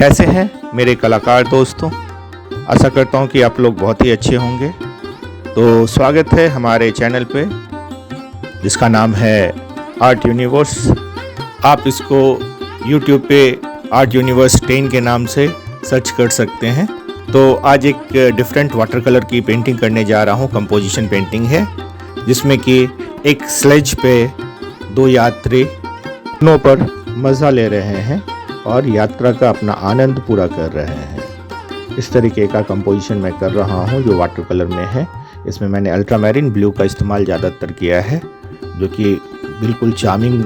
कैसे हैं मेरे कलाकार दोस्तों। आशा करता हूं कि आप लोग बहुत ही अच्छे होंगे। तो स्वागत है हमारे चैनल पे जिसका नाम है आर्ट यूनिवर्स। आप इसको YouTube पे आर्ट यूनिवर्स 10 के नाम से सर्च कर सकते हैं। तो आज एक डिफरेंट वाटर कलर की पेंटिंग करने जा रहा हूं। कंपोजिशन पेंटिंग है जिसमें कि एक स्लेज पे दो यात्री स्नो पर मज़ा ले रहे हैं और यात्रा का अपना आनंद पूरा कर रहे हैं। इस तरीके का कंपोजिशन मैं कर रहा हूं जो वाटर कलर में है। इसमें मैंने अल्ट्रामैरिन ब्लू का इस्तेमाल ज़्यादातर किया है जो कि बिल्कुल चार्मिंग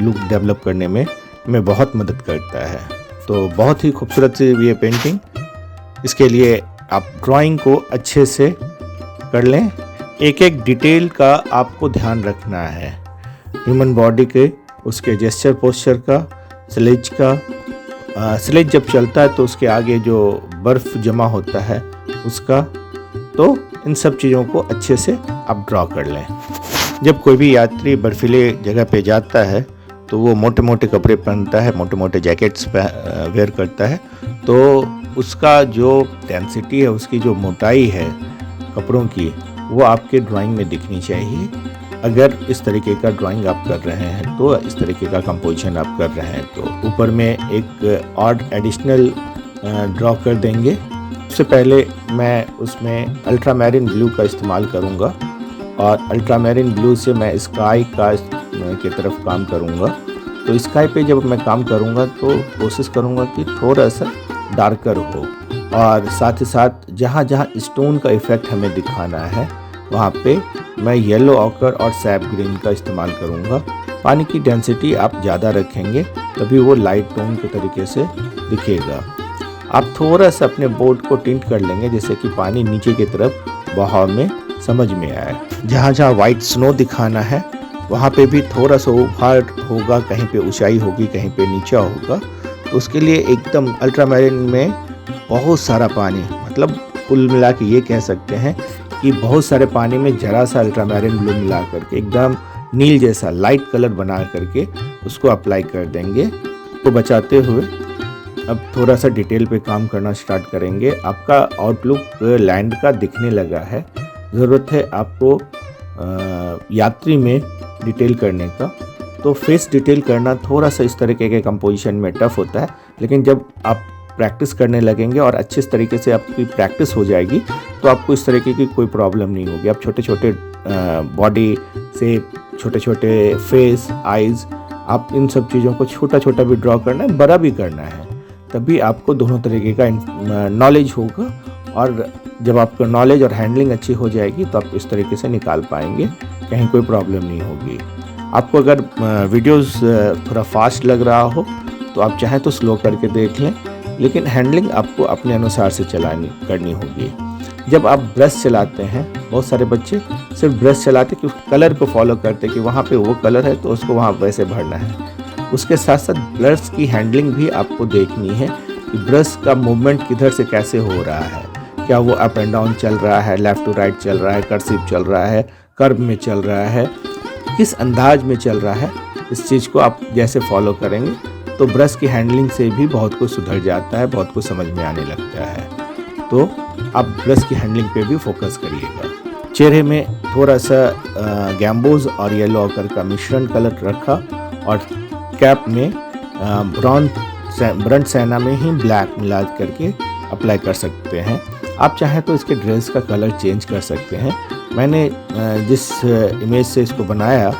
लुक डेवलप करने में बहुत मदद करता है। तो बहुत ही खूबसूरत सी ये पेंटिंग। इसके लिए आप ड्राइंग को अच्छे से कर लें। एक एक डिटेल का आपको ध्यान रखना है। ह्यूमन बॉडी के, उसके जेस्चर पोस्चर का, स्लेज का। स्लेज जब चलता है तो उसके आगे जो बर्फ़ जमा होता है उसका, तो इन सब चीज़ों को अच्छे से आप ड्रॉ कर लें। जब कोई भी यात्री बर्फीले जगह पे जाता है तो वो मोटे मोटे कपड़े पहनता है, मोटे मोटे जैकेट्स वेयर करता है। तो उसका जो डेंसिटी है, उसकी जो मोटाई है कपड़ों की, वो आपके ड्राइंग में दिखनी चाहिए। अगर इस तरीके का ड्राइंग आप कर रहे हैं तो इस तरीके का कंपोजिशन आप कर रहे हैं तो ऊपर में एक और एडिशनल ड्रॉ कर देंगे। उससे पहले मैं उसमें अल्ट्रामैरिन ब्लू का इस्तेमाल करूंगा और अल्ट्रामैरिन ब्लू से मैं स्काई का की तरफ काम करूंगा। तो स्काई पे जब मैं काम करूंगा तो कोशिश करूंगा कि थोड़ा सा डार्कर हो और साथ ही साथ जहाँ जहाँ स्टोन का इफ़ेक्ट हमें दिखाना है वहाँ पे मैं येलो ऑकर और सैप ग्रीन का इस्तेमाल करूँगा। पानी की डेंसिटी आप ज़्यादा रखेंगे तभी वो लाइट टोन के तरीके से दिखेगा। आप थोड़ा सा अपने बोर्ड को टिंट कर लेंगे जैसे कि पानी नीचे की तरफ बहाव में समझ में आए। जहाँ जहाँ वाइट स्नो दिखाना है वहाँ पे भी थोड़ा सा उभार होगा, कहीं पे ऊंचाई होगी, कहीं पे नीचा होगा। तो उसके लिए एकदम अल्ट्रामैरिन में बहुत सारा पानी, मतलब कुल मिला के ये कह सकते हैं कि बहुत सारे पानी में जरा सा अल्ट्रामैरिन ब्लू मिला करके एकदम नील जैसा लाइट कलर बना करके उसको अप्लाई कर देंगे। तो बचाते हुए अब थोड़ा सा डिटेल पे काम करना स्टार्ट करेंगे। आपका आउटलुक लैंड का दिखने लगा है। ज़रूरत है आपको यात्री में डिटेल करने का। तो फेस डिटेल करना थोड़ा सा इस तरीके के कंपोजिशन में टफ होता है, लेकिन जब आप प्रैक्टिस करने लगेंगे और अच्छे तरीके से आपकी प्रैक्टिस हो जाएगी तो आपको इस तरीके की कोई प्रॉब्लम नहीं होगी। आप छोटे छोटे बॉडी से, छोटे छोटे फेस, आइज़, आप इन सब चीज़ों को छोटा छोटा भी ड्रॉ करना है, बड़ा भी करना है, तभी आपको दोनों तरीके का नॉलेज होगा। और जब आपका नॉलेज और हैंडलिंग अच्छी हो जाएगी तो आप इस तरीके से निकाल पाएंगे, कहीं कोई प्रॉब्लम नहीं होगी। आपको अगर वीडियोस थोड़ा फास्ट लग रहा हो तो आप चाहें तो स्लो करके देख लें, लेकिन हैंडलिंग आपको अपने अनुसार से करनी होगी। जब आप ब्रश चलाते हैं, बहुत सारे बच्चे सिर्फ ब्रश चलाते कि कलर को फॉलो करते कि वहाँ पे वो कलर है तो उसको वहाँ वैसे भरना है। उसके साथ साथ ब्रश की हैंडलिंग भी आपको देखनी है कि ब्रश का मूवमेंट किधर से कैसे हो रहा है। क्या वो अप एंड डाउन चल रहा है, लेफ़्ट टू राइट चल रहा है, कर्सिव चल रहा है, कर्व में चल रहा है, किस अंदाज में चल रहा है। इस चीज़ को आप जैसे फॉलो करेंगे तो ब्रश की हैंडलिंग से भी बहुत कुछ सुधर जाता है, बहुत कुछ समझ में आने लगता है। तो आप ब्रश की हैंडलिंग पे भी फोकस करिएगा। चेहरे में थोड़ा सा गैम्बोज और येलो ऑकर का मिश्रण कलर रखा और कैप में ब्रंट सेना में ही ब्लैक मिला करके अप्लाई कर सकते हैं। आप चाहें तो इसके ड्रेस का कलर चेंज कर सकते हैं। मैंने जिस इमेज से इसको बनाया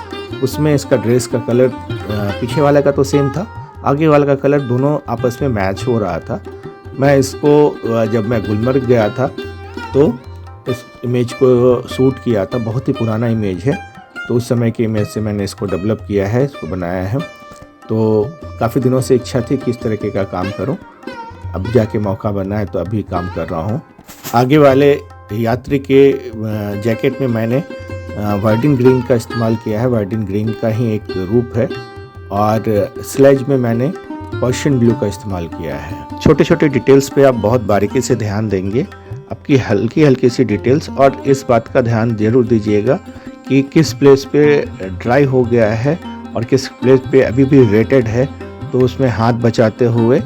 उसमें इसका ड्रेस का कलर पीछे वाले का तो सेम था, आगे वाले का कलर दोनों आपस में मैच हो रहा था। मैं इसको जब मैं गुलमर्ग गया था तो इस इमेज को शूट किया था। बहुत ही पुराना इमेज है, तो उस समय की इमेज से मैंने इसको डेवलप किया है, इसको बनाया है। तो काफ़ी दिनों से इच्छा थी कि इस तरीके का काम करूं, अब जाके मौका बना है तो अभी काम कर रहा हूं। आगे वाले यात्री के जैकेट में मैंने वर्डिन ग्रीन का इस्तेमाल किया है। वर्डिन ग्रीन का ही एक रूप है। और स्लेज में मैंने पर्शियन ब्लू का इस्तेमाल किया है। छोटे छोटे डिटेल्स पे आप बहुत बारीकी से ध्यान देंगे, आपकी हल्की हल्की सी डिटेल्स। और इस बात का ध्यान जरूर दीजिएगा कि किस प्लेस पे ड्राई हो गया है और किस प्लेस पे अभी भी वेटेड है, तो उसमें हाथ बचाते हुए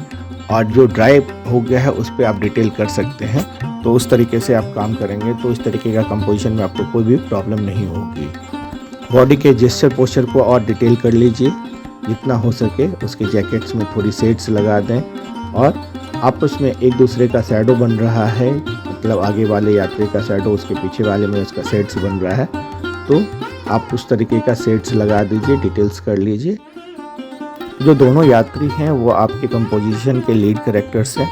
और जो ड्राई हो गया है उस पर आप डिटेल कर सकते हैं। तो उस तरीके से आप काम करेंगे तो इस तरीके का कंपोजिशन में आपको कोई भी प्रॉब्लम नहीं होगी। बॉडी के जेस्चर पोस्चर को और डिटेल कर लीजिए जितना हो सके। उसके जैकेट्स में थोड़ी शेड्स लगा दें और आपस में एक दूसरे का शैडो बन रहा है, मतलब आगे वाले यात्री का शैडो उसके पीछे वाले में उसका शेड्स बन रहा है, तो आप उस तरीके का शेड्स लगा दीजिए, डिटेल्स कर लीजिए। जो दोनों यात्री हैं वो आपके कंपोजिशन के लीड कैरेक्टर्स हैं,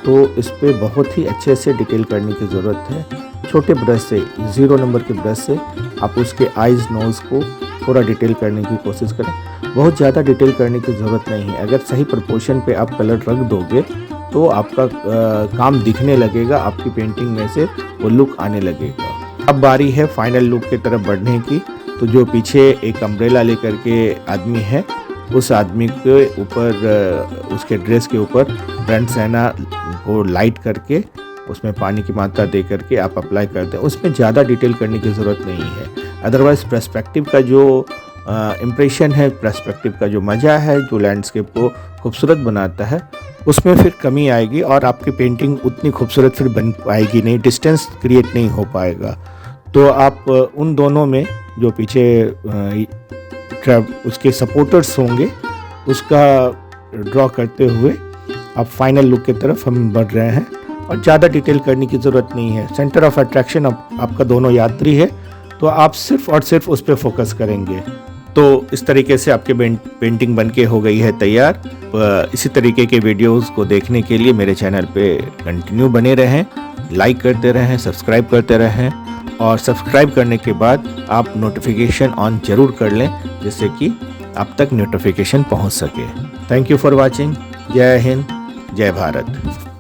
तो इस पे बहुत ही अच्छे से डिटेल करने की ज़रूरत है। छोटे ब्रश से, 0 नंबर के ब्रश से आप उसके आइज़ नोज़ को थोड़ा डिटेल करने की कोशिश करें। बहुत ज़्यादा डिटेल करने की ज़रूरत नहीं है। अगर सही प्रोपोर्शन पे आप कलर रख दोगे तो आपका काम दिखने लगेगा, आपकी पेंटिंग में से वो लुक आने लगेगा। अब बारी है फाइनल लुक की तरफ बढ़ने की। तो जो पीछे एक अम्ब्रेला लेकर के आदमी है, उस आदमी के ऊपर, उसके ड्रेस के ऊपर ब्रांड सेना को लाइट करके उसमें पानी की मात्रा दे करके आप अप्लाई कर दें। उसमें ज़्यादा डिटेल करने की ज़रूरत नहीं है। अदरवाइज़ पर्सपेक्टिव का जो इम्प्रेशन है, पर्सपेक्टिव का जो मज़ा है, जो लैंडस्केप को खूबसूरत बनाता है, उसमें फिर कमी आएगी और आपकी पेंटिंग उतनी खूबसूरत फिर बन पाएगी नहीं, डिस्टेंस क्रिएट नहीं हो पाएगा। तो आप उन दोनों में जो पीछे उसके सपोर्टर्स होंगे उसका ड्रॉ करते हुए अब फाइनल लुक की तरफ हम बढ़ रहे हैं और ज़्यादा डिटेल करने की ज़रूरत नहीं है। सेंटर ऑफ अट्रैक्शन आपका दोनों यात्री है, तो आप सिर्फ और सिर्फ उस पर फोकस करेंगे। तो इस तरीके से आपकी पेंटिंग बनके हो गई है तैयार। इसी तरीके के वीडियोस को देखने के लिए मेरे चैनल पे कंटिन्यू बने रहें, लाइक करते रहें, सब्सक्राइब करते रहें और सब्सक्राइब करने के बाद आप नोटिफिकेशन ऑन ज़रूर कर लें जिससे कि आप तक नोटिफिकेशन पहुंच सके। Thank you for watching. जय हिंद, जय भारत।